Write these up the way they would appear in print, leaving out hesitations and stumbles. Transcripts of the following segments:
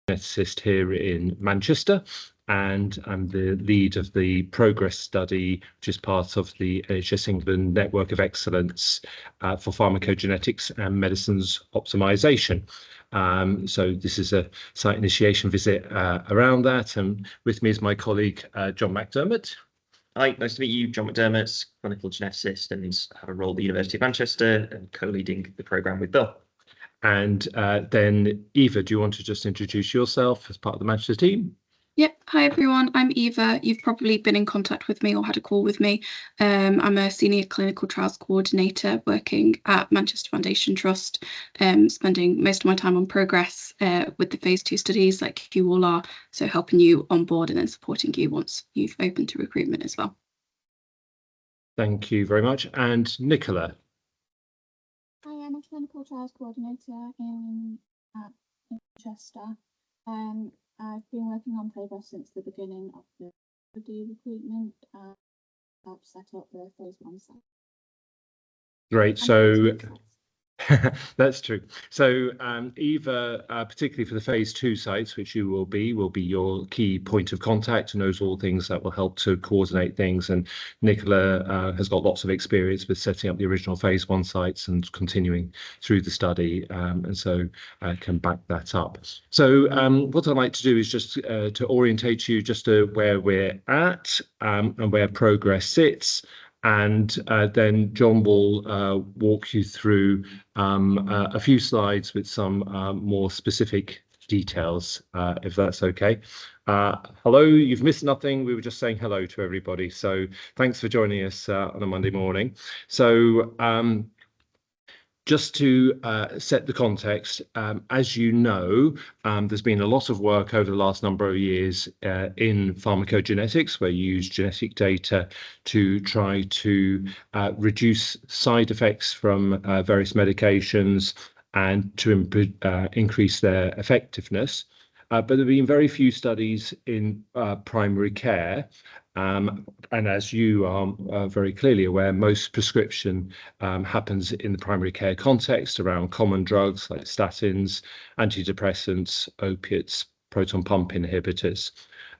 geneticist here in Manchester, and I'm the lead of the Progress study, which is part of the NHS England Network of Excellence for Pharmacogenetics and Medicines Optimisation. So this is a site initiation visit around that, and with me is my colleague John McDermott. Hi, nice to meet you. John McDermott, clinical geneticist, and have a role at the University of Manchester and co-leading the programme with Bill. And then Eva, do you want to just introduce yourself as part of the Manchester team? Yep. Hi, everyone. I'm Eva. You've probably been in contact with me or had a call with me. I'm a senior clinical trials coordinator working at Manchester Foundation Trust, spending most of my time on Progress with the phase 2 studies like you all are, so helping you on board and then supporting you once you've opened to recruitment as well. Thank you very much. And Nicola. Hi, I'm a clinical trials coordinator in Manchester. I've been working on Progress since the beginning of the study recruitment and helped set up the phase 1 site. Great. So that's true. So Eva, particularly for the phase 2 sites, which you will be your key point of contact and knows all things that will help to coordinate things. And Nicola has got lots of experience with setting up the original phase 1 sites and continuing through the study, and so can back that up. So what I'd like to do is just to orientate you just to where we're at and where Progress sits. And then John will walk you through a few slides with some more specific details, if that's okay. Hello, you've missed nothing. We were just saying hello to everybody. So thanks for joining us on a Monday morning. So just to set the context, as you know, there's been a lot of work over the last number of years in pharmacogenetics, where you use genetic data to try to reduce side effects from various medications and to increase their effectiveness. But there have been very few studies in primary care. And as you are very clearly aware, most prescription happens in the primary care context around common drugs like statins, antidepressants, opiates, proton pump inhibitors.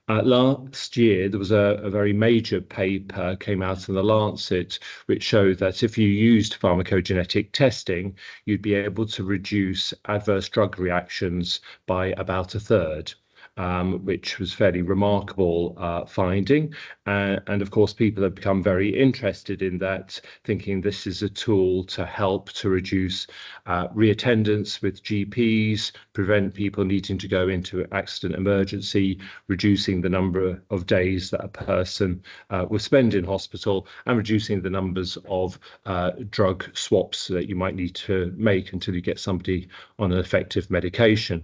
Last year, there was a very major paper came out in the Lancet, which showed that if you used pharmacogenetic testing, you'd be able to reduce adverse drug reactions by about a third. Which was fairly remarkable finding. And of course, people have become very interested in that, thinking this is a tool to help to reduce reattendance with GPs, prevent people needing to go into accident emergency, reducing the number of days that a person will spend in hospital, and reducing the numbers of drug swaps that you might need to make until you get somebody on an effective medication.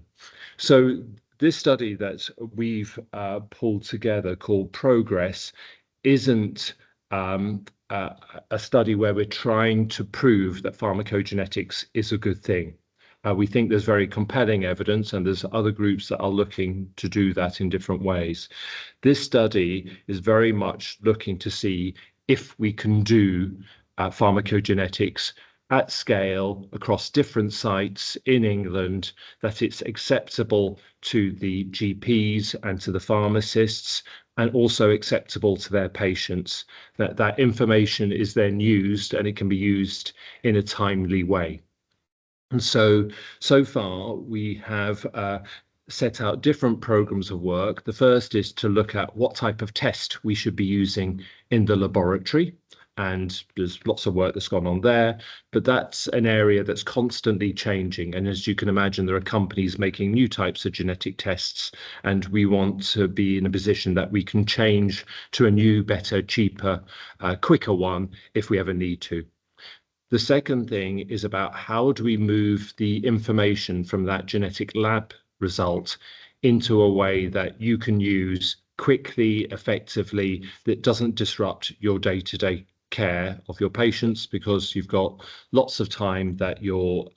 So this study that we've pulled together called Progress isn't a study where we're trying to prove that pharmacogenetics is a good thing. We think there's very compelling evidence, and there's other groups that are looking to do that in different ways. This study is very much looking to see if we can do pharmacogenetics at scale across different sites in England, that it's acceptable to the GPs and to the pharmacists, and also acceptable to their patients, that information is then used and it can be used in a timely way. And so far we have set out different programs of work. The first is to look at what type of test we should be using in the laboratory. And there's lots of work that's gone on there, but that's an area that's constantly changing. And as you can imagine, there are companies making new types of genetic tests, and we want to be in a position that we can change to a new, better, cheaper, quicker one if we ever need to. The second thing is about how do we move the information from that genetic lab result into a way that you can use quickly, effectively, that doesn't disrupt your day-to-day care of your patients, because you've got lots of time that you're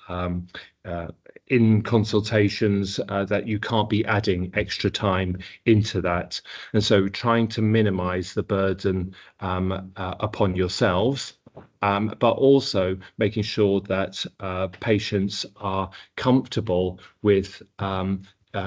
in consultations that you can't be adding extra time into that. And so trying to minimize the burden upon yourselves, but also making sure that patients are comfortable with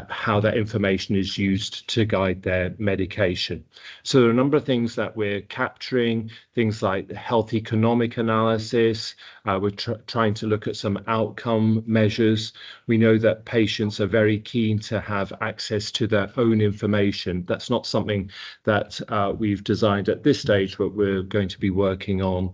how that information is used to guide their medication. So there are a number of things that we're capturing, things like health economic analysis. We're trying to look at some outcome measures. We know that patients are very keen to have access to their own information. That's not something that we've designed at this stage, but we're going to be working on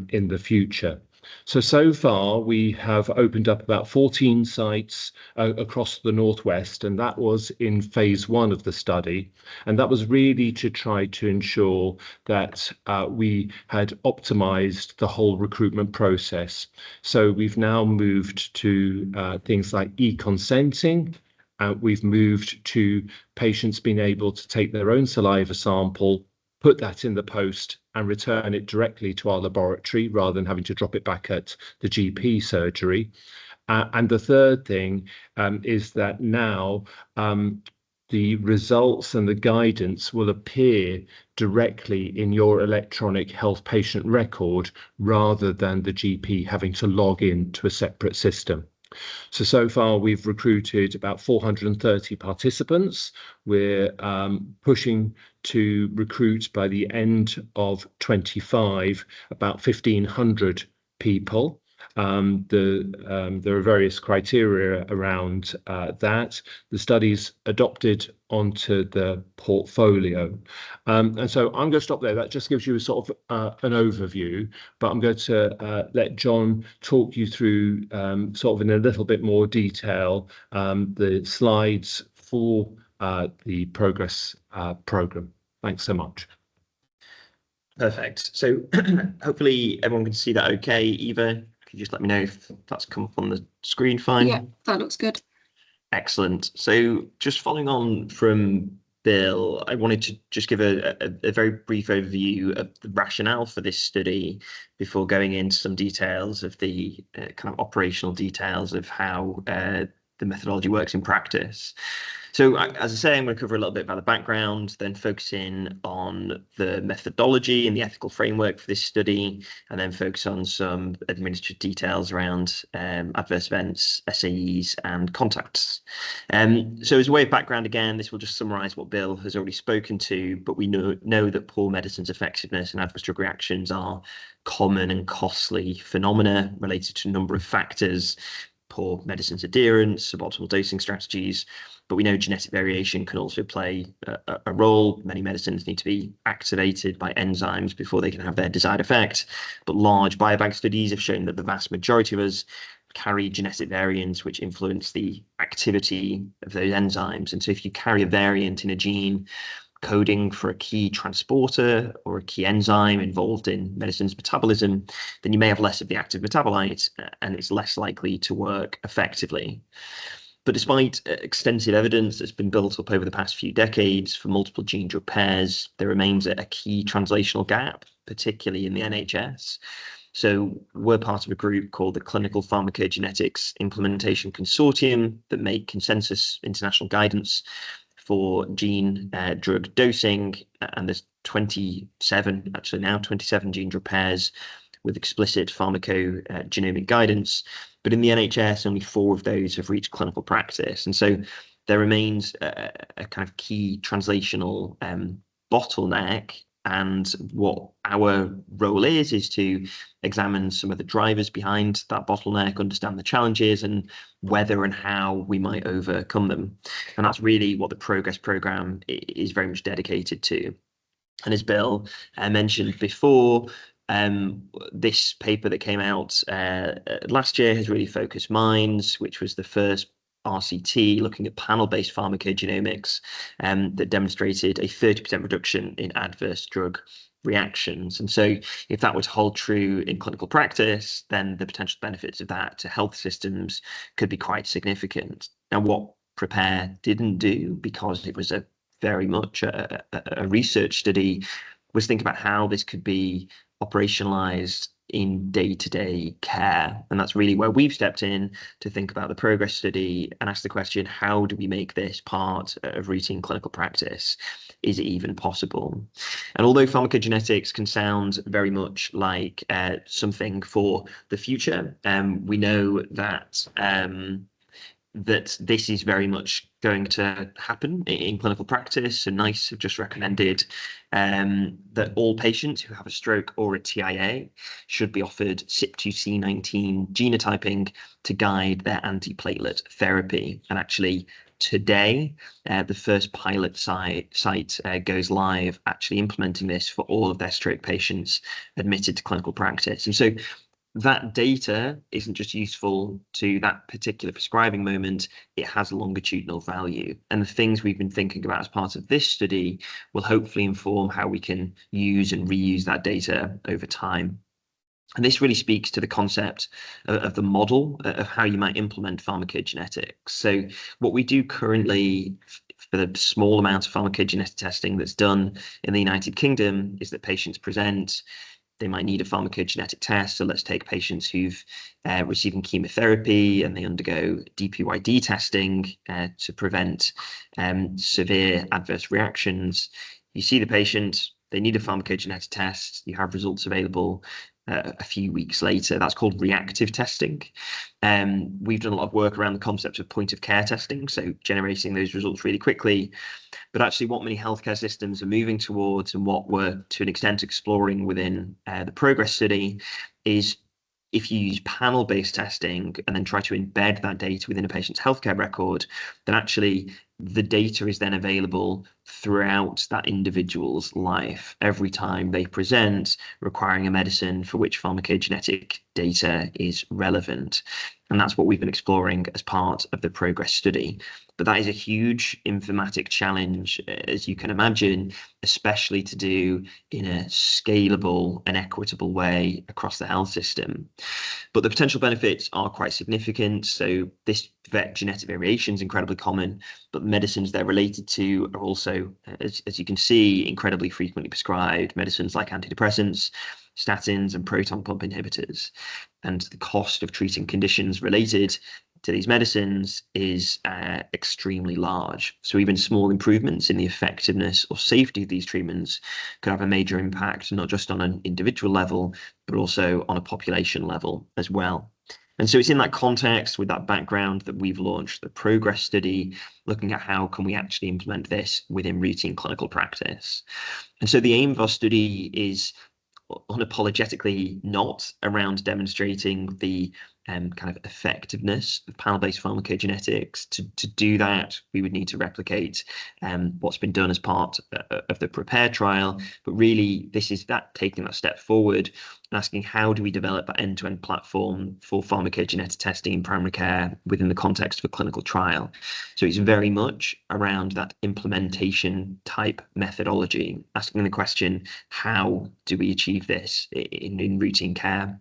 in the future. So far, we have opened up about 14 sites across the Northwest, and that was in phase 1 of the study. And that was really to try to ensure that we had optimized the whole recruitment process. So we've now moved to things like e-consenting. We've moved to patients being able to take their own saliva sample, put that in the post and return it directly to our laboratory rather than having to drop it back at the GP surgery. And the third thing is that now the results and the guidance will appear directly in your electronic health patient record rather than the GP having to log in to a separate system. So far, we've recruited about 430 participants. We're pushing to recruit by the end of 25 about 1,500 people. There are various criteria around that. The study's adopted onto the portfolio. And so I'm going to stop there. That just gives you a sort of an overview, but I'm going to let John talk you through sort of in a little bit more detail the slides for the progress program. Thanks so much. Perfect. So hopefully everyone can see that okay. Eva, could you just let me know if that's come up on the screen fine? Yeah, that looks good. Excellent. So just following on from Bill, I wanted to just give a very brief overview of the rationale for this study before going into some details of the kind of operational details of how the methodology works in practice. So as I say, I'm going to cover a little bit about the background, then focus in on the methodology and the ethical framework for this study, and then focus on some administrative details around adverse events, SAEs, and contacts. So as a way of background, again, this will just summarize what Bill has already spoken to, but we know that poor medicine's effectiveness and adverse drug reactions are common and costly phenomena related to a number of factors: poor medicine's adherence, suboptimal dosing strategies. But we know genetic variation can also play a role. Many medicines need to be activated by enzymes before they can have their desired effect. But large biobank studies have shown that the vast majority of us carry genetic variants which influence the activity of those enzymes. And so if you carry a variant in a gene coding for a key transporter or a key enzyme involved in medicine's metabolism, then you may have less of the active metabolite and it's less likely to work effectively. But despite extensive evidence that's been built up over the past few decades for multiple gene drug pairs, there remains a key translational gap, particularly in the NHS. So we're part of a group called the Clinical Pharmacogenetics Implementation Consortium that make consensus international guidance for gene drug dosing, and there's 27 gene drug pairs with explicit pharmacogenomic guidance. But in the NHS, only 4 of those have reached clinical practice. And so there remains a kind of key translational bottleneck. And what our role is to examine some of the drivers behind that bottleneck, understand the challenges, and whether and how we might overcome them. And that's really what the Progress programme is very much dedicated to. And as Bill mentioned before, this paper that came out last year has really focused minds, which was the first RCT looking at panel-based pharmacogenomics that demonstrated a 30% reduction in adverse drug reactions. And so if that were to hold true in clinical practice, then the potential benefits of that to health systems could be quite significant. Now, what Prepare didn't do, because it was a very much a research study, was think about how this could be operationalized in day-to-day care. And that's really where we've stepped in to think about the Progress study and ask the question, how do we make this part of routine clinical practice? Is it even possible? And although pharmacogenetics can sound very much like something for the future, we know that that this is very much going to happen in clinical practice. So NICE have just recommended that all patients who have a stroke or a TIA should be offered CYP2C19 genotyping to guide their antiplatelet therapy. And actually, today, the first pilot site goes live, actually implementing this for all of their stroke patients admitted to clinical practice. And so that data isn't just useful to that particular prescribing moment, it has longitudinal value. And the things we've been thinking about as part of this study will hopefully inform how we can use and reuse that data over time. And this really speaks to the concept of the model of how you might implement pharmacogenetics. So what we do currently for the small amount of pharmacogenetic testing that's done in the United Kingdom is that patients present, they might need a pharmacogenetic test. So let's take patients who've receiving chemotherapy and they undergo DPYD testing to prevent severe adverse reactions. You see the patient, they need a pharmacogenetic test, you have results available a few weeks later. That's called reactive testing. We've done a lot of work around the concept of point of care testing, so generating those results really quickly. But actually what many healthcare systems are moving towards, and what we're to an extent exploring within the Progress study, is if you use panel-based testing and then try to embed that data within a patient's healthcare record, then actually the data is then available throughout that individual's life every time they present requiring a medicine for which pharmacogenetic data is relevant. And that's what we've been exploring as part of the Progress study. But that is a huge informatic challenge, as you can imagine, especially to do in a scalable and equitable way across the health system. But the potential benefits are quite significant. So this genetic variation is incredibly common, but the medicines they're related to are also, as you can see, incredibly frequently prescribed. Medicines like antidepressants, statins, and proton pump inhibitors. And the cost of treating conditions related to these medicines is extremely large. So even small improvements in the effectiveness or safety of these treatments could have a major impact, not just on an individual level, but also on a population level as well. And so it's in that context, with that background, that we've launched the Progress study, looking at how can we actually implement this within routine clinical practice. And so the aim of our study is unapologetically not around demonstrating the kind of effectiveness of panel-based pharmacogenetics. To do that, we would need to replicate what's been done as part of the PREPARE trial. But really, this is that taking that step forward and asking, how do we develop an end-to-end platform for pharmacogenetic testing in primary care within the context of a clinical trial? So it's very much around that implementation type methodology, asking the question, how do we achieve this in routine care?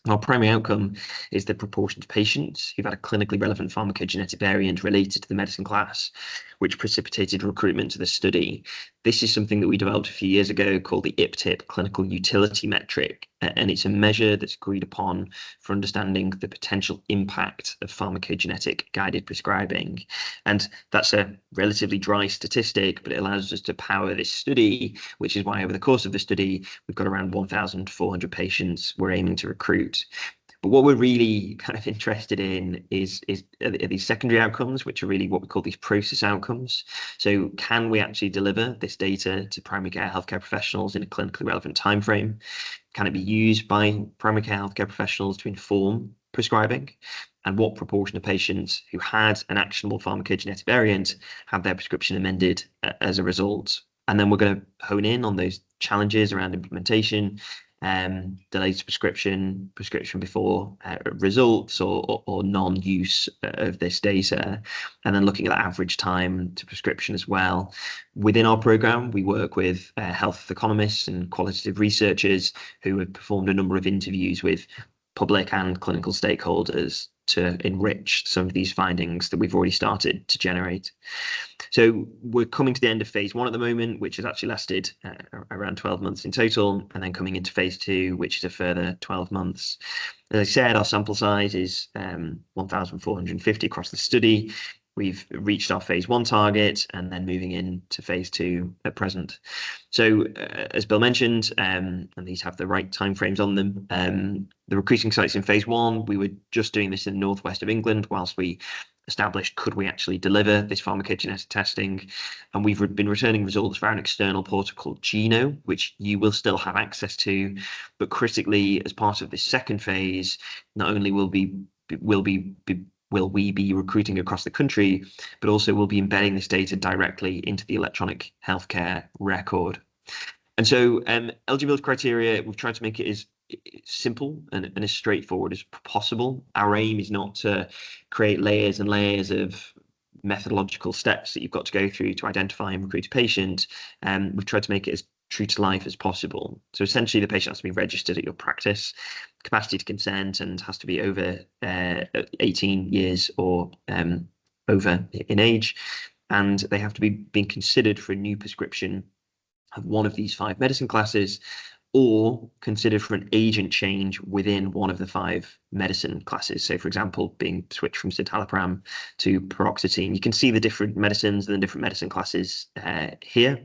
Our primary outcome is the proportion of patients who've had a clinically relevant pharmacogenetic variant related to the medicine class, which precipitated recruitment to the study. This is something that we developed a few years ago called the IPTIP clinical utility metric, and it's a measure that's agreed upon for understanding the potential impact of pharmacogenetic guided prescribing. And that's a relatively dry statistic, but it allows us to power this study, which is why over the course of the study, we've got around 1,400 patients we're aiming to recruit. But what we're really kind of interested in is these secondary outcomes, which are really what we call these process outcomes. So can we actually deliver this data to primary care healthcare professionals in a clinically relevant timeframe? Can it be used by primary care healthcare professionals to inform prescribing? And what proportion of patients who had an actionable pharmacogenetic variant have their prescription amended as a result? And then we're going to hone in on those challenges around implementation, delayed prescription before results, or non-use of this data, and then looking at the average time to prescription as well. Within our program, we work with health economists and qualitative researchers who have performed a number of interviews with public and clinical stakeholders to enrich some of these findings that we've already started to generate. So we're coming to the end of phase 1 at the moment, which has actually lasted around 12 months in total, and then coming into phase 2, which is a further 12 months. As I said, our sample size is 1,450 across the study. We've reached our phase 1 target and then moving into phase 2 at present. So as Bill mentioned, and these have the right timeframes on them, the recruiting sites in phase 1, we were just doing this in the northwest of England whilst we established, could we actually deliver this pharmacogenetic testing? And we've been returning results via an external portal called Geno, which you will still have access to. But critically, as part of this second phase, not only will we be recruiting across the country, but also we'll be embedding this data directly into the electronic healthcare record. And so eligibility criteria, we've tried to make it as simple and as straightforward as possible. Our aim is not to create layers and layers of methodological steps that you've got to go through to identify and recruit a patient. We've tried to make it as true to life as possible. So essentially, the patient has to be registered at your practice, capacity to consent, and has to be over 18 years or over in age, and they have to be being considered for a new prescription of one of these 5 medicine classes, or considered for an agent change within one of the 5 medicine classes. So, for example, being switched from citalopram to paroxetine. You can see the different medicines and the different medicine classes here.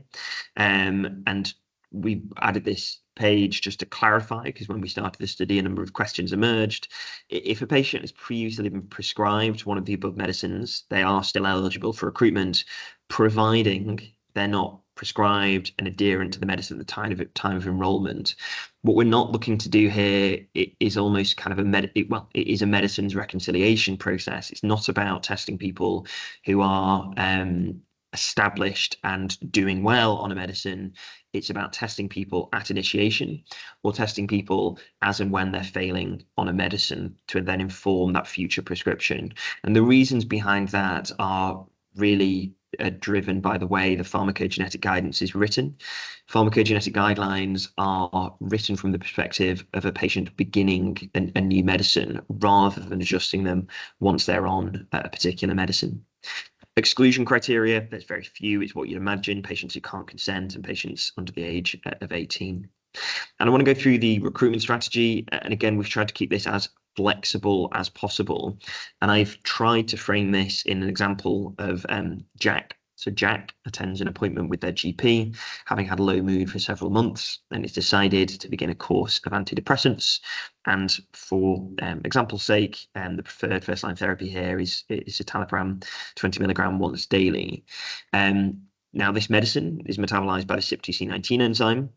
And we added this page just to clarify, because when we started the study, a number of questions emerged. If a patient has previously been prescribed one of the above medicines, they are still eligible for recruitment, providing they're not prescribed and adherent to the medicine at the time of enrollment. What we're not looking to do here is almost kind of it is a medicines reconciliation process. It's not about testing people who are established and doing well on a medicine. It's about testing people at initiation, or testing people as and when they're failing on a medicine to then inform that future prescription. And the reasons behind that are really driven by the way the pharmacogenetic guidance is written. Pharmacogenetic guidelines are written from the perspective of a patient beginning a new medicine, rather than adjusting them once they're on a particular medicine. Exclusion criteria, there's very few. It's what you'd imagine: patients who can't consent and patients under the age of 18. And I want to go through the recruitment strategy. And again, we've tried to keep this as flexible as possible. And I've tried to frame this in an example of Jack. So Jack attends an appointment with their GP, having had a low mood for several months, and has decided to begin a course of antidepressants. And for example's sake, the preferred first-line therapy here is citalopram 20 milligram once daily. Now, this medicine is metabolized by the CYP2C19 enzyme.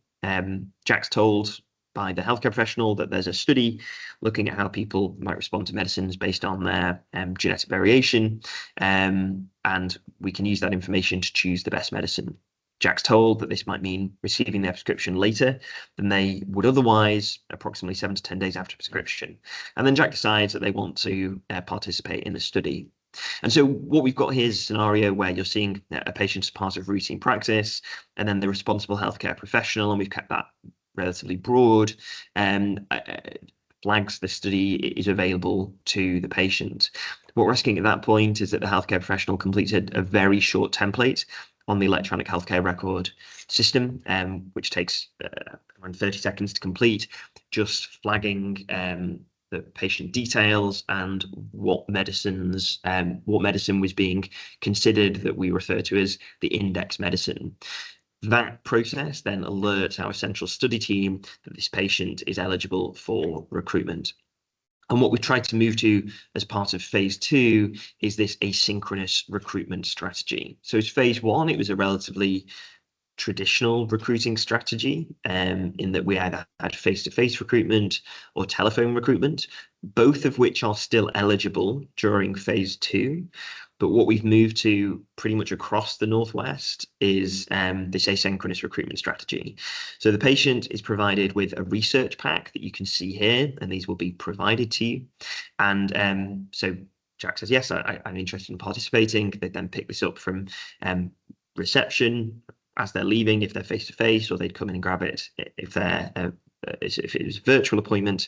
Jack's told by the healthcare professional that there's a study looking at how people might respond to medicines based on their genetic variation, and we can use that information to choose the best medicine. Jack's told that this might mean receiving their prescription later than they would otherwise, approximately 7 to 10 days after prescription. And then Jack decides that they want to participate in the study. And so what we've got here is a scenario where you're seeing a patient as part of routine practice, and then the responsible healthcare professional, and we've kept that relatively broad, flags the study is available to the patient. What we're asking at that point is that the healthcare professional completed a very short template on the electronic healthcare record system, which takes around 30 seconds to complete, just flagging the patient details and what medicine was being considered that we refer to as the index medicine. That process then alerts our central study team that this patient is eligible for recruitment. And what we've tried to move to as part of phase 2 is this asynchronous recruitment strategy. So as phase 1, it was a relatively traditional recruiting strategy, in that we either had face-to-face recruitment or telephone recruitment, both of which are still eligible during phase 2. But what we've moved to pretty much across the Northwest is this asynchronous recruitment strategy. So the patient is provided with a research pack that you can see here, and these will be provided to you. And so Jack says, yes, I'm interested in participating. They then pick this up from reception as they're leaving, if they're face-to-face, or they'd come in and grab it if it was a virtual appointment.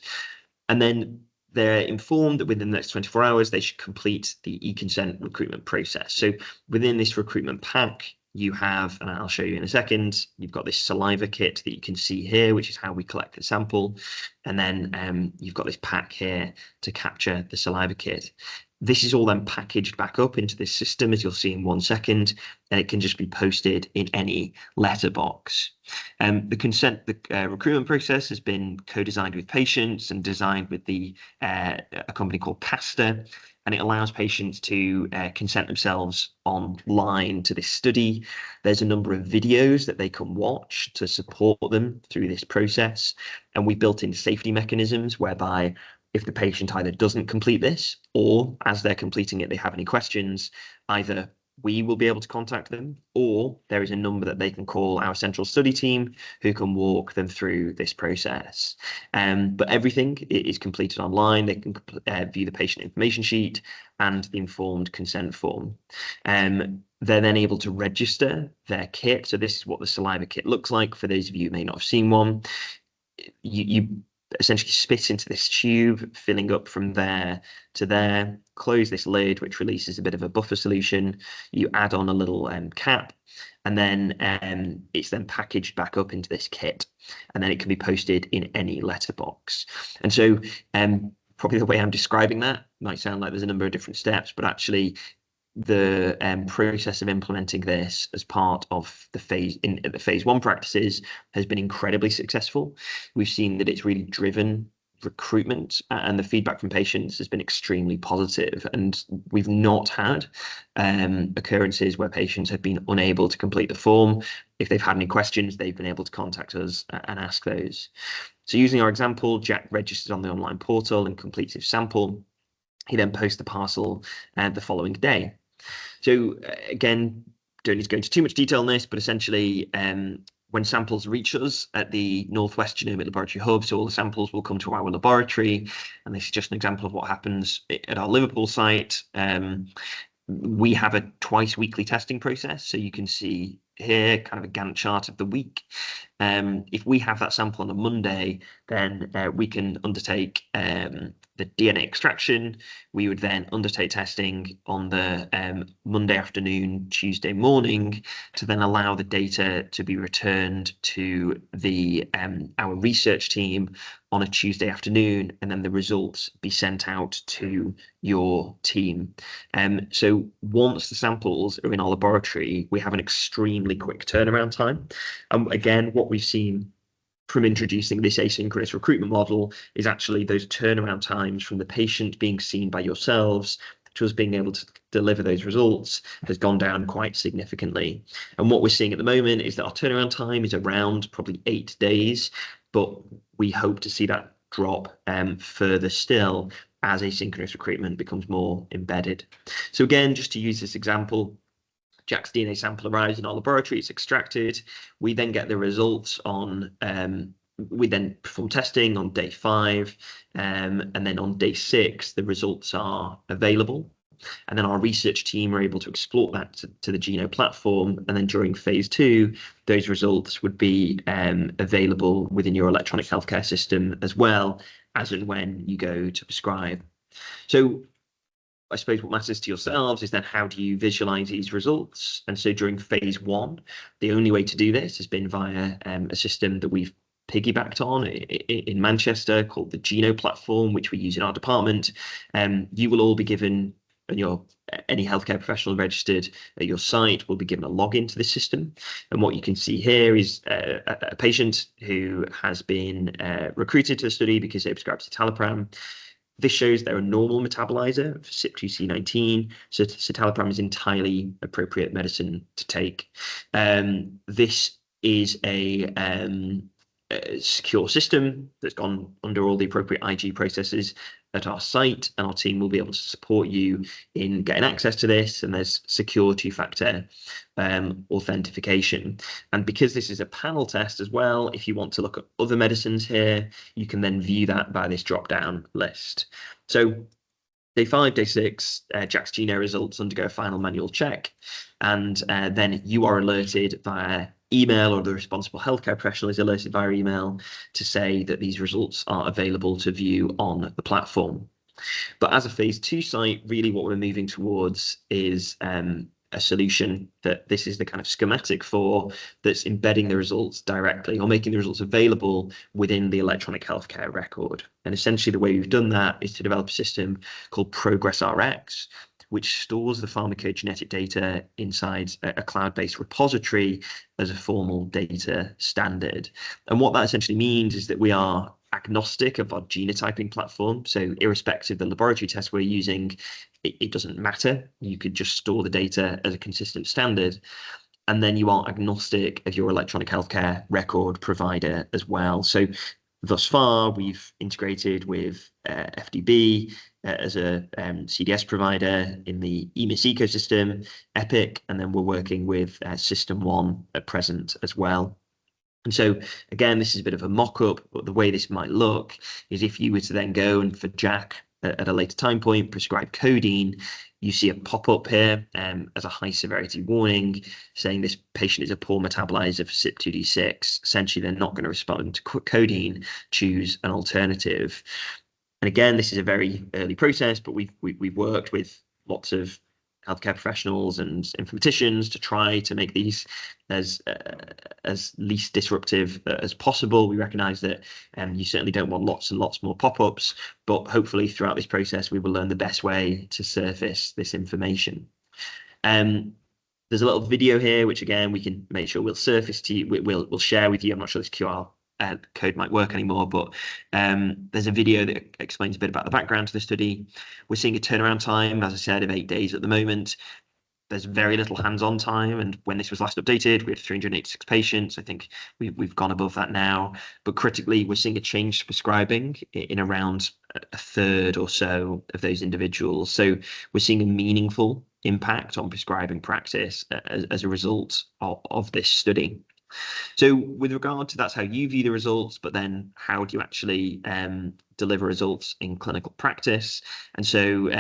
And then they're informed that within the next 24 hours, they should complete the e-consent recruitment process. So within this recruitment pack, you have, and I'll show you in a second, you've got this saliva kit that you can see here, which is how we collect the sample. And then you've got this pack here to capture the saliva kit. This is all then packaged back up into this system, as you'll see in 1 second, and it can just be posted in any letterbox. The recruitment process has been co-designed with patients and designed with a company called Castor. and it allows patients to consent themselves online to this study. There's a number of videos that they can watch to support them through this process, and we built in safety mechanisms whereby if the patient either doesn't complete this, or as they're completing it, they have any questions, either we will be able to contact them, or there is a number that they can call our central study team who can walk them through this process. But everything is completed online. They can view the patient information sheet and the informed consent form. They're then able to register their kit. So this is what the saliva kit looks like for those of you who may not have seen one. You essentially spit into this tube, filling up from there to there, close this lid, which releases a bit of a buffer solution. You add on a little cap, and then it's then packaged back up into this kit, and then it can be posted in any letterbox. And so probably the way I'm describing that might sound like there's a number of different steps, but actually the process of implementing this as part of the phase 1 practices has been incredibly successful. We've seen that it's really driven recruitment, and the feedback from patients has been extremely positive, and we've not had occurrences where patients have been unable to complete the form. If they've had any questions, they've been able to contact us and ask those. So using our example, Jack registers on the online portal and completes his sample. He then posts the parcel the following day. So again, don't need to go into too much detail on this, but essentially when samples reach us at the Northwest Genomic Laboratory Hub, so all the samples will come to our laboratory, and this is just an example of what happens at our Liverpool site. We have a twice weekly testing process, so you can see here kind of a Gantt chart of the week. If we have that sample on a Monday, then we can undertake the DNA extraction. We would then undertake testing on the Monday afternoon, Tuesday morning, to then allow the data to be returned to the our research team on a Tuesday afternoon, and then the results be sent out to your team. So once the samples are in our laboratory, we have an extremely quick turnaround time. Again, what we've seen from introducing this asynchronous recruitment model is actually those turnaround times from the patient being seen by yourselves to us being able to deliver those results has gone down quite significantly. And what we're seeing at the moment is that our turnaround time is around probably 8 days, but we hope to see that drop further still as asynchronous recruitment becomes more embedded. So again, just to use this example, Jack's DNA sample arrives in our laboratory, it's extracted. We then get the results on, we then perform testing on day 5, and then on day 6, the results are available. And then our research team are able to export that to the Geno platform. And then during phase 2, those results would be available within your electronic healthcare system as well as and when you go to prescribe. So I suppose what matters to yourselves is then how do you visualize these results? And so during phase 1, the only way to do this has been via a system that we've piggybacked on in Manchester called the Geno platform, which we use in our department. You will all be given, and any healthcare professional registered at your site will be given a login to the system. And what you can see here is a patient who has been recruited to the study because they prescribed citalopram. This shows they're a normal metabolizer for CYP2C19, so citalopram is entirely appropriate medicine to take. This is a secure system that's gone under all the appropriate IG processes at our site, and our team will be able to support you in getting access to this, and there's secure 2-factor authentication. And because this is a panel test as well, if you want to look at other medicines here, you can then view that by this drop-down list. So day 5, day 6, Jack's Geno results undergo a final manual check, and then you are alerted via email, or the responsible healthcare professional is alerted via email to say that these results are available to view on the platform. But as a phase 2 site, really what we're moving towards is a solution that this is the kind of schematic for, that's embedding the results directly or making the results available within the electronic healthcare record. And essentially the way we've done that is to develop a system called ProgressRx, which stores the pharmacogenetic data inside a cloud-based repository as a formal data standard. And what that essentially means is that we are agnostic of our genotyping platform. So irrespective of the laboratory test we're using, it doesn't matter. You could just store the data as a consistent standard. And then you are agnostic of your electronic healthcare record provider as well. So thus far, we've integrated with FDB as a CDS provider in the EMIS ecosystem, Epic, and then we're working with System One at present as well. And so, again, this is a bit of a mock-up, but the way this might look is if you were to then go and for Jack at a later time point, prescribe codeine, you see a pop-up here as a high severity warning saying this patient is a poor metabolizer for CYP2D6. Essentially, they're not going to respond to codeine, choose an alternative. And again, this is a very early process, but we've worked with lots of healthcare professionals and informaticians to try to make these as least disruptive as possible. We recognize that you certainly don't want lots and lots more pop-ups, but hopefully throughout this process, we will learn the best way to surface this information. There's a little video here, which again, we can make sure we'll surface to you, we'll share with you. I'm not sure this QR code might work anymore, but there's a video that explains a bit about the background to the study. We're seeing a turnaround time, as I said, of 8 days at the moment. There's very little hands-on time, and when this was last updated, we had 386 patients. I think we've gone above that now, but critically, we're seeing a change to prescribing in around a third or so of those individuals. So we're seeing a meaningful impact on prescribing practice as a result of this study. So with regard to that's how you view the results, but then how do you actually deliver results in clinical practice? And so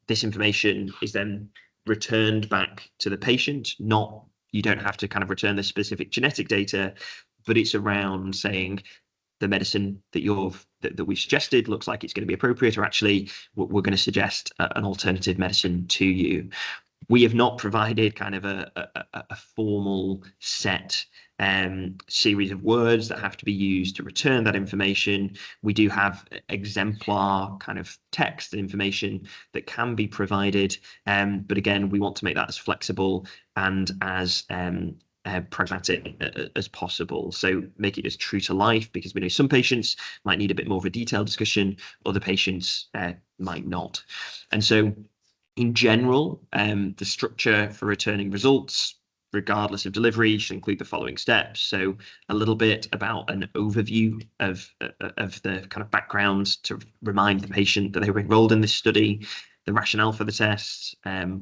this information is then returned back to the patient. You don't have to kind of return the specific genetic data, but it's around saying the medicine that we've suggested looks like it's going to be appropriate, or actually we're going to suggest an alternative medicine to you. We have not provided kind of a formal set series of words that have to be used to return that information. We do have exemplar kind of text and information that can be provided, but again, we want to make that as flexible and as pragmatic as possible. So make it as true to life, because we know some patients might need a bit more of a detailed discussion, other patients might not. And so in general, the structure for returning results, regardless of delivery, should include the following steps. So a little bit about an overview of the kind of background to remind the patient that they were enrolled in this study, the rationale for the tests,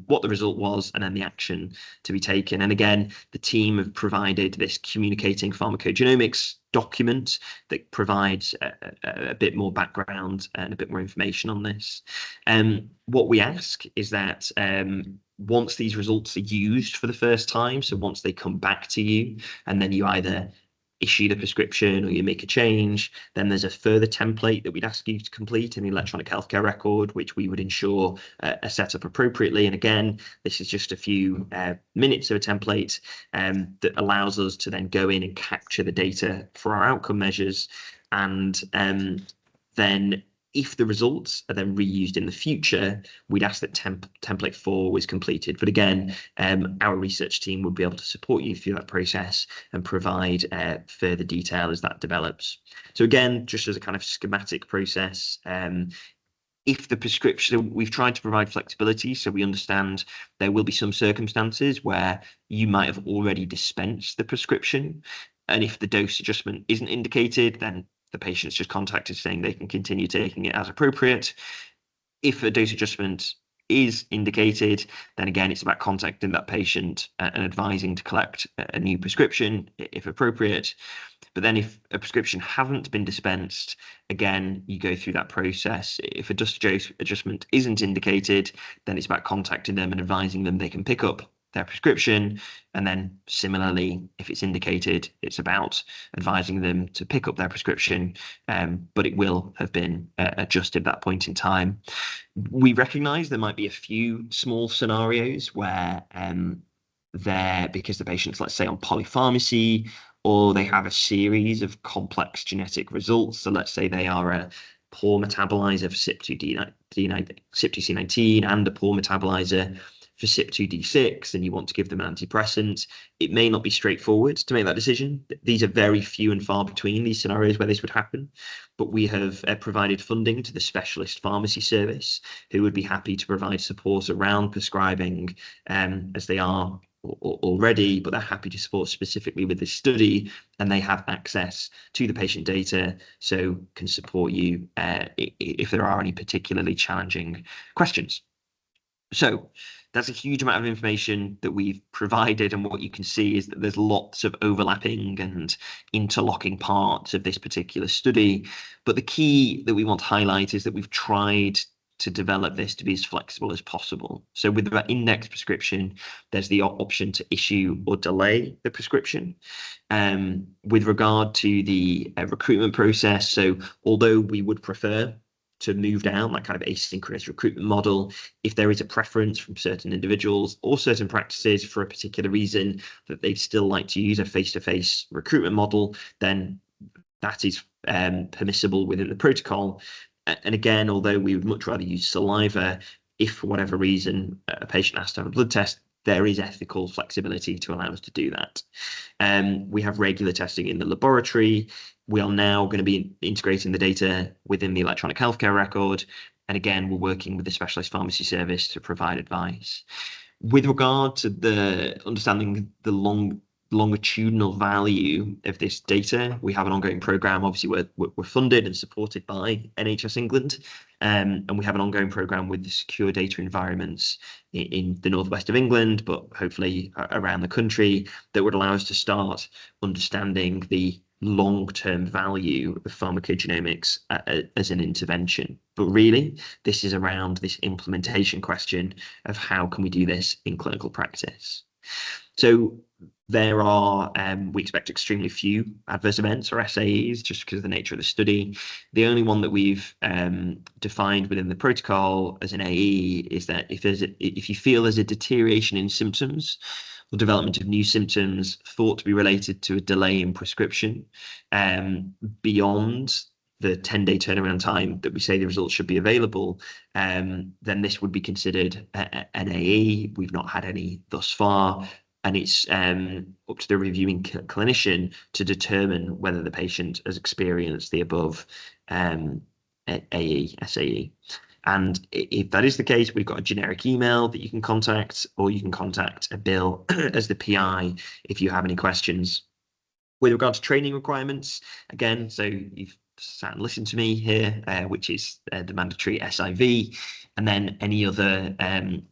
what the result was, and then the action to be taken. And again, the team have provided this communicating pharmacogenomics document that provides a bit more background and a bit more information on this. What we ask is that once these results are used for the first time, so once they come back to you, and then you either issue the prescription or you make a change, then there's a further template that we'd ask you to complete in the electronic healthcare record, which we would ensure are set up appropriately. And again, this is just a few minutes of a template that allows us to then go in and capture the data for our outcome measures. And then if the results are then reused in the future, we'd ask that template 4 was completed. But again, our research team would be able to support you through that process and provide further detail as that develops. So again, just as a kind of schematic process, if the prescription, we've tried to provide flexibility, so we understand there will be some circumstances where you might have already dispensed the prescription. And if the dose adjustment isn't indicated, then the patient's just contacted saying they can continue taking it as appropriate. If a dose adjustment is indicated, then again, it's about contacting that patient and advising to collect a new prescription if appropriate. But then if a prescription hasn't been dispensed, again, you go through that process. If a dose adjustment isn't indicated, then it's about contacting them and advising them they can pick up their prescription. And then similarly, if it's indicated, it's about advising them to pick up their prescription, but it will have been adjusted at that point in time. We recognize there might be a few small scenarios where because the patient's, let's say, on polypharmacy, or they have a series of complex genetic results. So let's say they are a poor metabolizer for CYP2C19 and a poor metabolizer for CYP2D6 and you want to give them an antidepressant, it may not be straightforward to make that decision. These are very few and far between, these scenarios where this would happen, but we have provided funding to the specialist pharmacy service, who would be happy to provide support around prescribing, as they are already, but they're happy to support specifically with this study, and they have access to the patient data, so can support you if there are any particularly challenging questions. So that's a huge amount of information that we've provided, and what you can see is that there's lots of overlapping and interlocking parts of this particular study. But the key that we want to highlight is that we've tried to develop this to be as flexible as possible. So with the index prescription, there's the option to issue or delay the prescription. With regard to the recruitment process, so although we would prefer to move down that kind of asynchronous recruitment model, if there is a preference from certain individuals or certain practices for a particular reason that they'd still like to use a face-to-face recruitment model, then that is permissible within the protocol. And again, although we would much rather use saliva, if for whatever reason a patient has to have a blood test, there is ethical flexibility to allow us to do that. We have regular testing in the laboratory. We are now going to be integrating the data within the electronic healthcare record. And again, we're working with the specialist pharmacy service to provide advice. With regard to the understanding the longitudinal value of this data, we have an ongoing program. Obviously, we're funded and supported by NHS England, and we have an ongoing program with the secure data environments in the northwest of England, but hopefully around the country, that would allow us to start understanding the long-term value of pharmacogenomics as an intervention. But really, this is around this implementation question of how can we do this in clinical practice. So there are, we expect extremely few adverse events or SAEs just because of the nature of the study. The only one that we've defined within the protocol as an AE is that if you feel there's a deterioration in symptoms or development of new symptoms thought to be related to a delay in prescription beyond the 10-day turnaround time that we say the results should be available, then this would be considered an AE. We've not had any thus far, and it's up to the reviewing clinician to determine whether the patient has experienced the above AE, SAE. And if that is the case, we've got a generic email that you can contact, or you can contact Bill as the PI if you have any questions. With regard to training requirements, again, so you've sat and listened to me here, which is the mandatory SIV, and then any other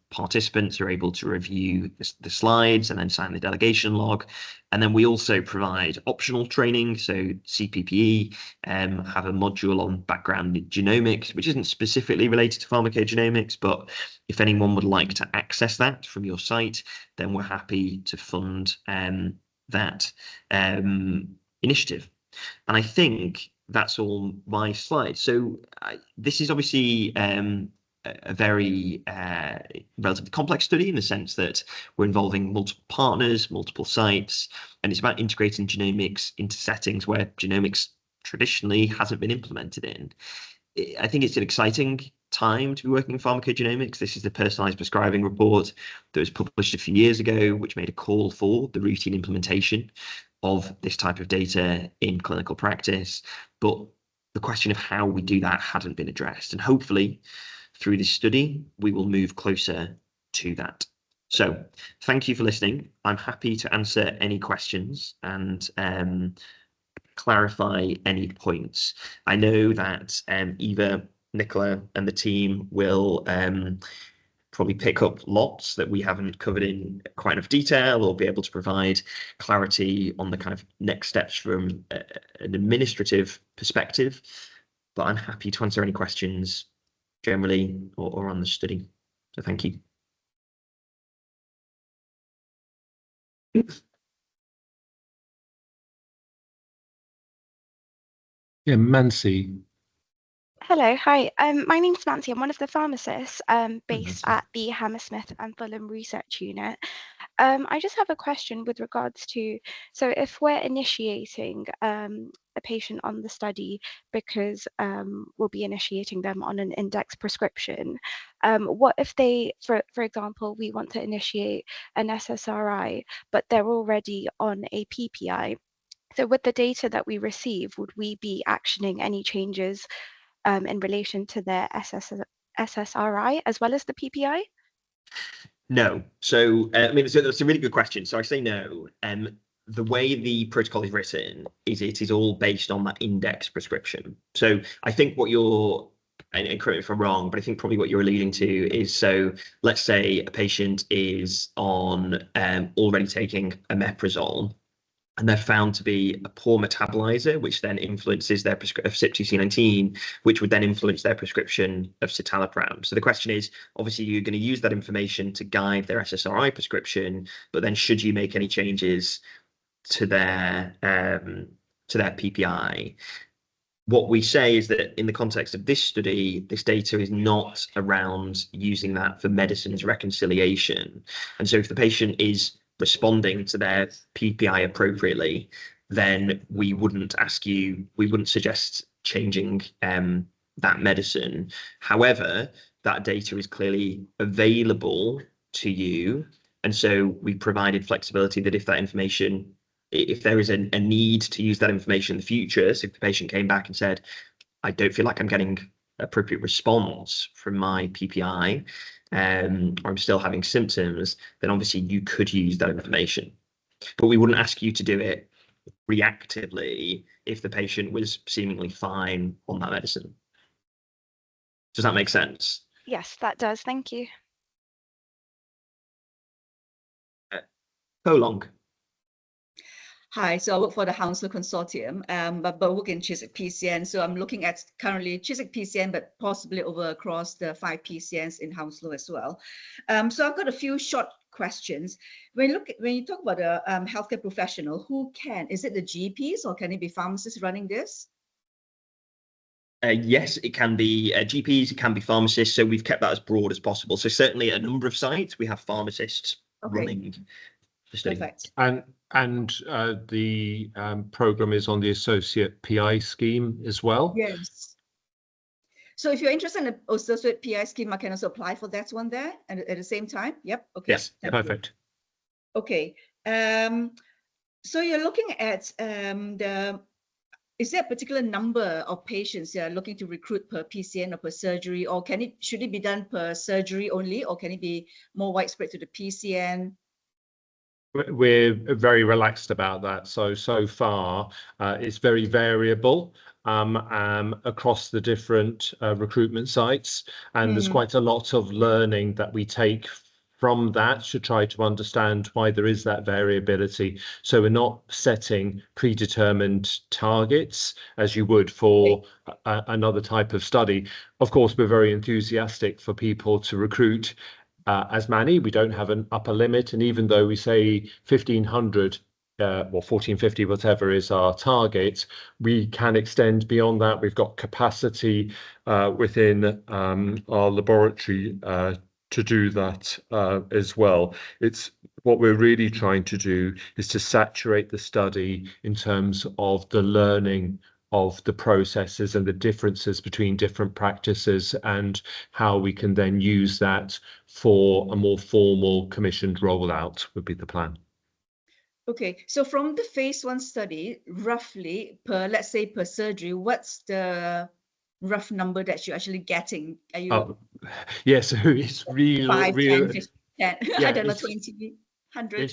participants are able to review the slides and then sign the delegation log. And then we also provide optional training, so CPPE have a module on background in genomics, which isn't specifically related to pharmacogenomics, but if anyone would like to access that from your site, then we're happy to fund that initiative. And I think that's all my slides. So this is obviously a very relatively complex study in the sense that we're involving multiple partners, multiple sites, and it's about integrating genomics into settings where genomics traditionally hasn't been implemented in. I think it's an exciting time to be working in pharmacogenomics. This is the personalized prescribing report that was published a few years ago, which made a call for the routine implementation of this type of data in clinical practice. But the question of how we do that hadn't been addressed. And hopefully through this study, we will move closer to that. So thank you for listening. I'm happy to answer any questions and clarify any points. I know that Eva, Nicola and the team will probably pick up lots that we haven't covered in quite enough detail, or be able to provide clarity on the kind of next steps from an administrative perspective. But I'm happy to answer any questions generally or on the study. So thank you. Yeah, Mansi. Hello, hi. My name's Nancy. I'm one of the pharmacists based Nancy. at the Hammersmith and Fulham Research Unit. I just have a question with regards to, so if we're initiating a patient on the study because we'll be initiating them on an index prescription, What if they, for example, we want to initiate an SSRI, but they're already on a PPI? So with the data that we receive, would we be actioning any changes in relation to their SSRI as well as the PPI? No. So, I mean, that's a really good question. So I say no. The way the protocol is written is it is all based on that index prescription. So I think what you're, and correct me if I'm wrong, but I think probably what you're alluding to is, so let's say a patient is on already taking omeprazole, and they're found to be a poor metabolizer, which then influences their prescription of CYP2C19, which would then influence their prescription of citalopram. So the question is, obviously, you're going to use that information to guide their SSRI prescription, but then should you make any changes to their PPI? What we say is that in the context of this study, this data is not around using that for medicines reconciliation. And so if the patient is responding to their PPI appropriately, then we wouldn't suggest changing that medicine. However, that data is clearly available to you. And so we provided flexibility that if there is a need to use that information in the future, so if the patient came back and said, I don't feel like I'm getting appropriate response from my PPI, or I'm still having symptoms, then obviously you could use that information. But we wouldn't ask you to do it reactively if the patient was seemingly fine on that medicine. Does that make sense? Yes, that does. Thank you. How long? Hi, so I work for the Hounslow Consortium, but work in Chiswick PCN. So I'm looking at currently Chiswick PCN, but possibly over across the 5 PCNs in Hounslow as well. So I've got a few short questions. When you talk about a healthcare professional, who can? Is it the GPs or can it be pharmacists running this? Yes, it can be GPs, it can be pharmacists. So we've kept that as broad as possible. So certainly at a number of sites, we have pharmacists running the study. Perfect. And the program is on the associate PI scheme as well. Yes. So if you're interested in the associate PI scheme, I can also apply for that one there and at the same time. Yep. Okay. Yes. Perfect. Okay. So you're looking at is there a particular number of patients you're looking to recruit per PCN or per surgery, or should it be done per surgery only, or can it be more widespread to the PCN? We're very relaxed about that. So far, it's very variable across the different recruitment sites, and there's quite a lot of learning that we take from that to try to understand why there is that variability. So we're not setting predetermined targets as you would for another type of study. Of course, we're very enthusiastic for people to recruit as many. We don't have an upper limit, and even though we say 1,500 or 1,450, whatever is our target, we can extend beyond that. We've got capacity within our laboratory to do that as well. It's what we're really trying to do is to saturate the study in terms of the learning of the processes and the differences between different practices and how we can then use that for a more formal commissioned rollout would be the plan. Okay, so from the phase 1 study, roughly let's say per surgery, what's the rough number that you're actually getting? Are you so it's real 5, 10, 15, 10, yeah, I don't know, 20, 100?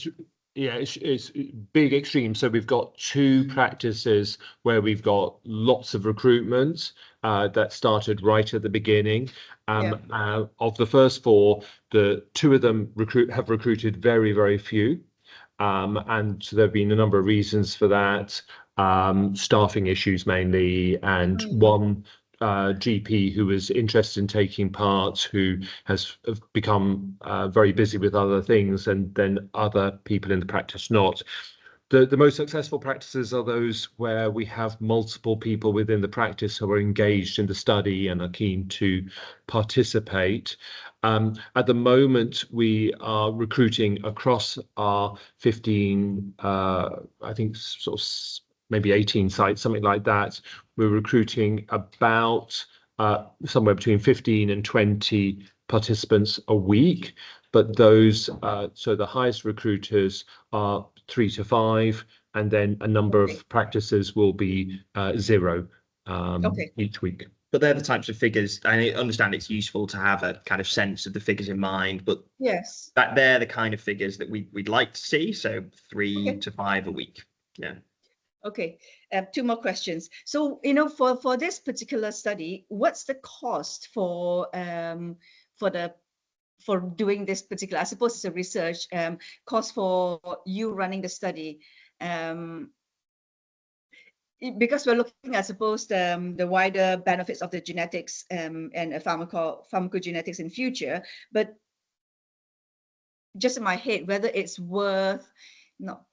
It's big extreme. So we've got 2 practices where we've got lots of recruitment that started right at the beginning. Of the first 4, the 2 of them have recruited very, very few. And so there have been a number of reasons for that, staffing issues mainly, and one GP who was interested in taking part who has become very busy with other things, and then other people in the practice not. The most successful practices are those where we have multiple people within the practice who are engaged in the study and are keen to participate. At the moment, we are recruiting across our 15, I think sort of maybe 18 sites, something like that. We're recruiting about somewhere between 15 and 20 participants a week, but those, so the highest recruiters are 3 to 5, and then a number of practices will be 0 each week. But they're the types of figures. I understand it's useful to have a kind of sense of the figures in mind, but Yes. that they're the kind of figures that we'd like to see. So 3 to 5 a week. Yeah. Okay, 2 more questions. So, for this particular study, what's the cost for doing this particular, I suppose it's a research cost for you running the study? Because we're looking, I suppose, the wider benefits of the genetics and pharmacogenetics in future, but just in my head, whether it's worth,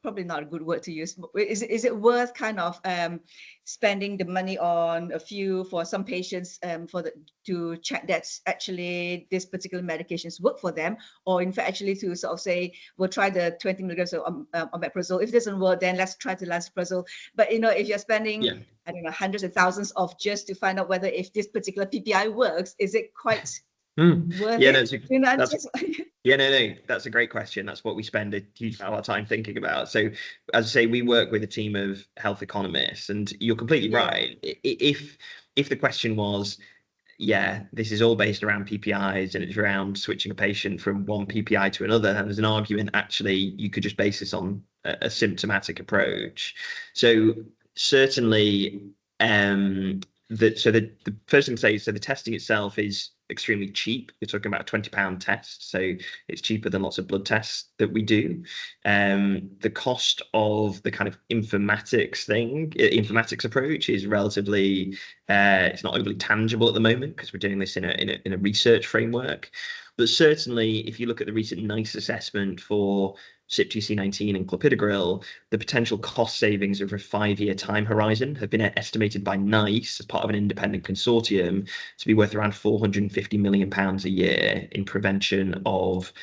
probably not a good word to use, but is it worth kind of spending the money on a few for some patients to check that actually this particular medications work for them, or in fact actually to sort of say we'll try the 20 milligrams of omeprazole. If it doesn't work, then let's try the lansoprazole. But if you're spending I don't know, hundreds of thousands of just to find out whether if this particular PPI works, is it quite worth it? No, that's a great question. That's what we spend a huge amount of time thinking about. So, as I say, we work with a team of health economists, and you're completely right. If the question was, this is all based around PPIs and it's around switching a patient from one PPI to another, and there's an argument actually you could just base this on a symptomatic approach. So certainly, the first thing to say is, so the testing itself is extremely cheap. You're talking about a £20 test, so it's cheaper than lots of blood tests that we do. The cost of the kind of informatics approach is relatively, it's not overly tangible at the moment because we're doing this in a research framework. But certainly, if you look at the recent NICE assessment for CYP2C19 and clopidogrel, the potential cost savings over a 5-year time horizon have been estimated by NICE as part of an independent consortium to be worth around £450 million a year in prevention of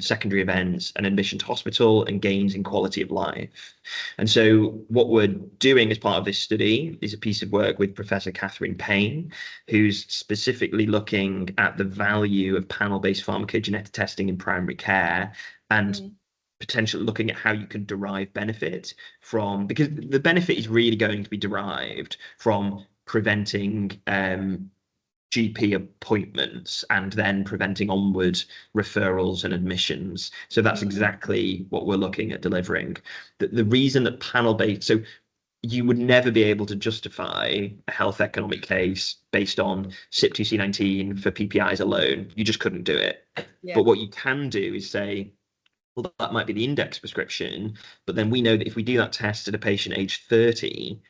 secondary events and admission to hospital and gains in quality of life. And so what we're doing as part of this study is a piece of work with Professor Catherine Payne, who's specifically looking at the value of panel-based pharmacogenetic testing in primary care and potentially looking at how you can derive benefit from, because the benefit is really going to be derived from preventing GP appointments and then preventing onward referrals and admissions. So that's exactly what we're looking at delivering. The reason that panel-based, so you would never be able to justify a health economic case based on CYP2C19 for PPIs alone. You just couldn't do it. But what you can do is say, well, that might be the index prescription, but then we know that if we do that test at a patient age 30,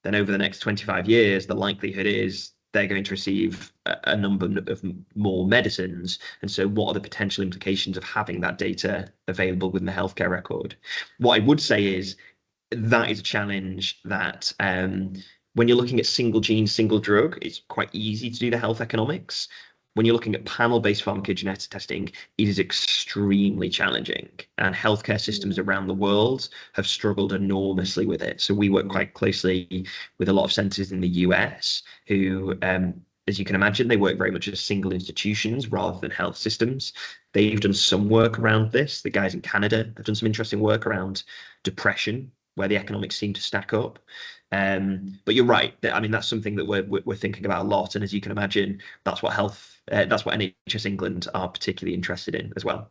then over the next 25 years, the likelihood is they're going to receive a number of more medicines. And so what are the potential implications of having that data available within the healthcare record? What I would say is that is a challenge that when you're looking at single gene, single drug, it's quite easy to do the health economics. When you're looking at panel-based pharmacogenetic testing, it is extremely challenging, and healthcare systems around the world have struggled enormously with it. So we work quite closely with a lot of centers in the US who, as you can imagine, they work very much as single institutions rather than health systems. They've done some work around this. The guys in Canada have done some interesting work around depression, where the economics seem to stack up. But you're right. I mean, that's something that we're thinking about a lot. And as you can imagine, that's what NHS England are particularly interested in as well.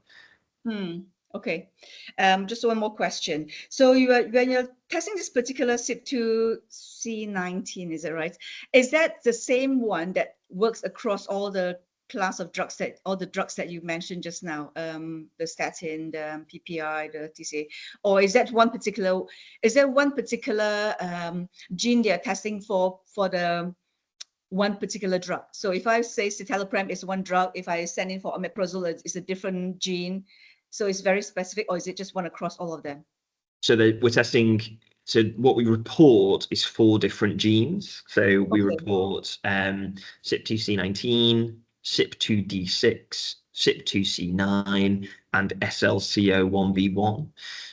Okay. Just one more question. So when you're testing this particular CYP2C19, is that right? Is that the same one that works across all the class of drugs that you mentioned just now, the statin, the PPI, the TCA, or is that one particular gene they are testing for the one particular drug? So if I say citalopram is one drug, if I send in for omeprazole, it's a different gene. So it's very specific, or is it just one across all of them? So we're testing. So what we report is 4 different genes. So we report CYP2C19, CYP2D6, CYP2C9, and SLCO1B1.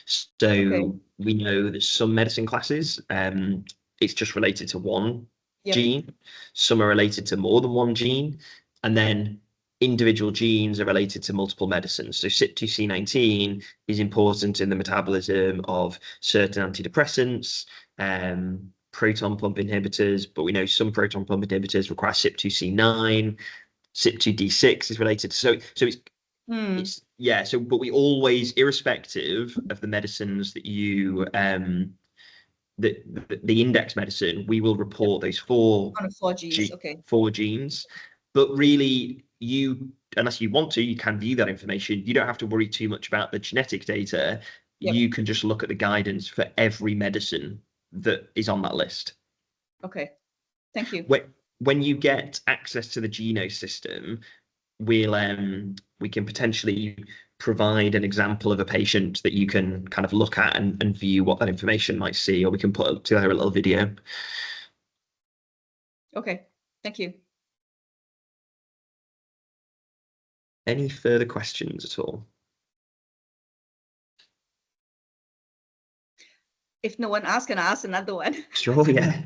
So we know that some medicine classes, it's just related to one gene. Some are related to more than one gene. And then individual genes are related to multiple medicines. So CYP2C19 is important in the metabolism of certain antidepressants, proton pump inhibitors, but we know some proton pump inhibitors require CYP2C9. CYP2D6 is related. So it's yeah. So but we always, irrespective of the medicines that you the index medicine, we will report those four genes. Okay. 4 genes. But really, unless you want to, you can view that information. You don't have to worry too much about the genetic data. Yep. You can just look at the guidance for every medicine that is on that list. Okay, thank you. When you get access to the Geno system, we can potentially provide an example of a patient that you can kind of look at and view what that information might see, or we can put together a little video. Okay, thank you. Any further questions at all? If no one asks, can I ask another one? Sure, yeah.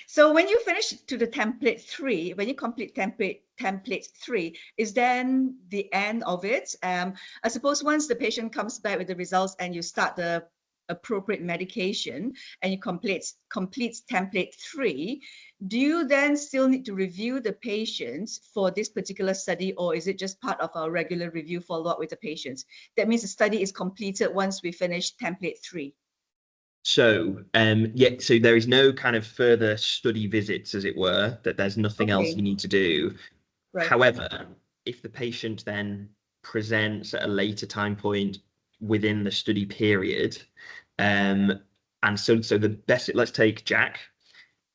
So when you finish to the template 3, when you complete template 3, is then the end of it? I suppose once the patient comes back with the results and you start the appropriate medication and you complete template 3, do you then still need to review the patients for this particular study, or is it just part of our regular review follow-up with the patients? That means the study is completed once we finish template 3. So so there is no kind of further study visits, as it were, that there's nothing else you need to do. Right. However, if the patient then presents at a later time point within the study period, and so the best, let's take Jack.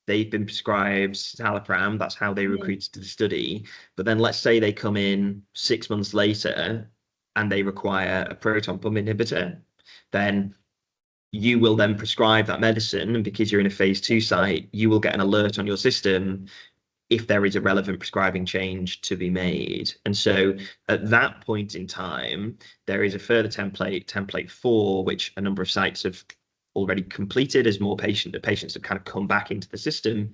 They've been prescribed citalopram. That's how they recruited to the study. But then let's say they come in 6 months later and they require a proton pump inhibitor, then you will then prescribe that medicine, and because you're in a phase 2 site, you will get an alert on your system if there is a relevant prescribing change to be made. And so at that point in time, there is a further template 4, which a number of sites have already completed as more patients have kind of come back into the system,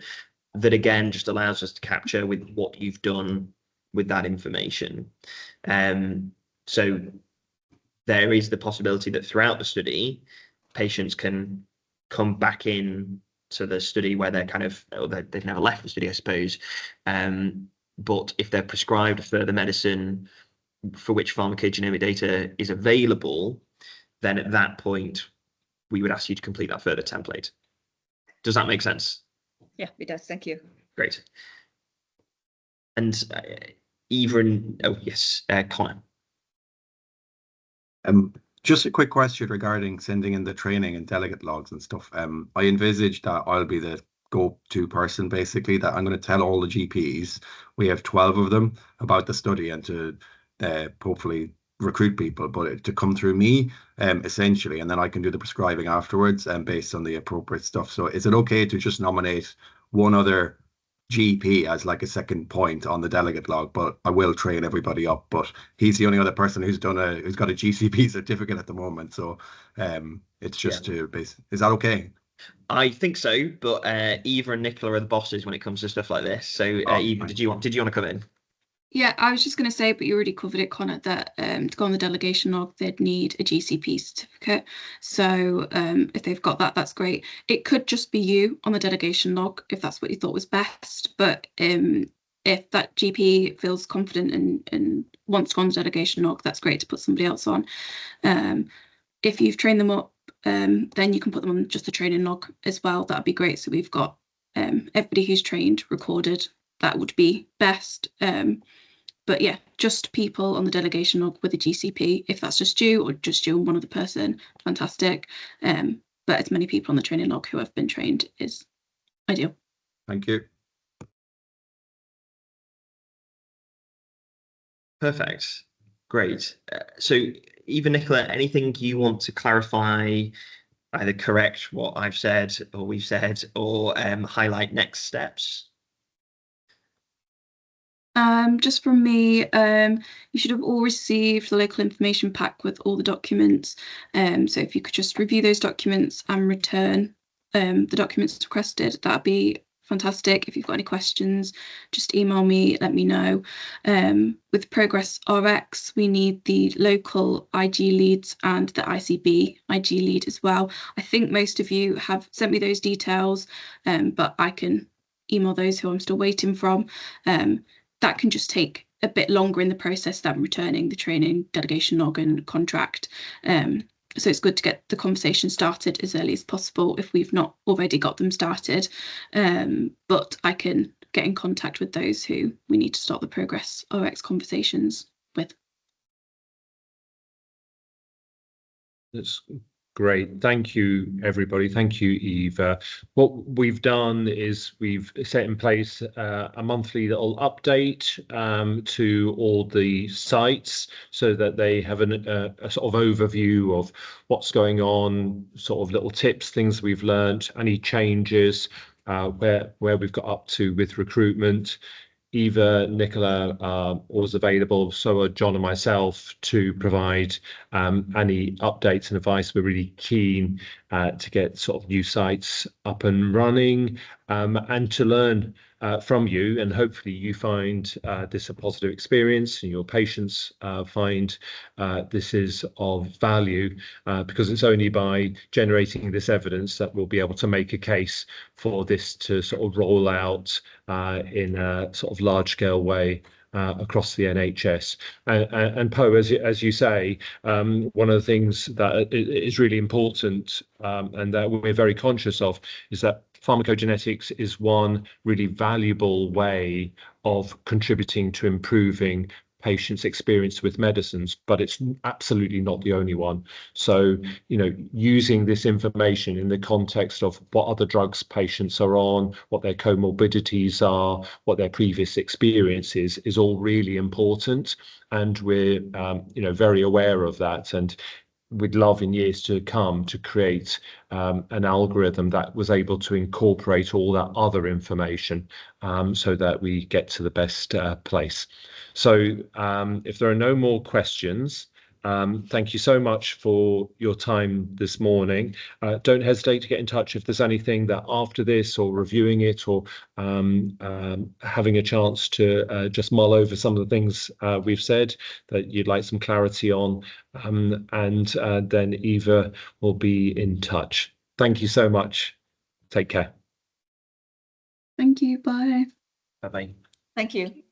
that again just allows us to capture with what you've done with that information. So there is the possibility that throughout the study, patients can come back in to the study where they're kind of, they've never left the study, I suppose. But if they're prescribed a further medicine for which pharmacogenomic data is available, then at that point, we would ask you to complete that further template. Does that make sense? Yeah, it does. Thank you. Great. And Eva and, oh yes, Connor. Just a quick question regarding sending in the training and delegate logs and stuff. I envisage that I'll be the go-to person, basically, that I'm going to tell all the GPs, we have 12 of them, about the study, and to hopefully recruit people, but to come through me, essentially, and then I can do the prescribing afterwards and based on the appropriate stuff. So is it okay to just nominate one other GP as like a second point on the delegate log, but I will train everybody up, but he's the only other person who's got a GCP certificate at the moment, so it's just to base. Is that okay? I think so, but Eva and Nicola are the bosses when it comes to stuff like this. So Eva, did you want to come in? Yeah, I was just going to say, but you already covered it, Connor, that to go on the delegation log, they'd need a GCP certificate. So if they've got that, that's great. It could just be you on the delegation log if that's what you thought was best. But if that GP feels confident and wants to go on the delegation log, that's great to put somebody else on. If you've trained them up, then you can put them on just the training log as well. That'd be great. So we've got everybody who's trained recorded. That would be best. But yeah, just people on the delegation log with a GCP. If that's just you or just you and one other person, fantastic. But as many people on the training log who have been trained is ideal. Thank you. Perfect. Great. So Eva, Nicola, anything you want to clarify, either correct what I've said or we've said, or highlight next steps? Just from me, you should have all received the local information pack with all the documents. So if you could just review those documents and return the documents requested, that'd be fantastic. If you've got any questions, just email me, let me know. With Progress RX, we need the local IG leads and the ICB IG lead as well. I think most of you have sent me those details, but I can email those who I'm still waiting from. That can just take a bit longer in the process than returning the training delegation log and contract. So it's good to get the conversation started as early as possible if we've not already got them started. But I can get in contact with those who we need to start the Progress RX conversations with. That's great. Thank you, everybody. Thank you, Eva. What we've done is we've set in place a monthly little update to all the sites so that they have a sort of overview of what's going on, sort of little tips, things we've learned, any changes, where we've got up to with recruitment. Eva, Nicola are always available, so are John and myself, to provide any updates and advice. We're really keen to get sort of new sites up and running and to learn from you, and hopefully you find this a positive experience and your patients find this is of value, because it's only by generating this evidence that we'll be able to make a case for this to sort of roll out in a sort of large scale way across the NHS. And Poe, as you say, one of the things that is really important and that we're very conscious of is that pharmacogenetics is one really valuable way of contributing to improving patients' experience with medicines, but it's absolutely not the only one. So, you know, using this information in the context of what other drugs patients are on, what their comorbidities are, what their previous experience is all really important. And we're, you know, very aware of that. And we'd love in years to come to create an algorithm that was able to incorporate all that other information so that we get to the best place. So if there are no more questions, thank you so much for your time this morning. Don't hesitate to get in touch if there's anything that after this or reviewing it or having a chance to just mull over some of the things we've said that you'd like some clarity on, and then Eva will be in touch. Thank you so much. Take care. Thank you. Bye. Bye-bye. Thank you.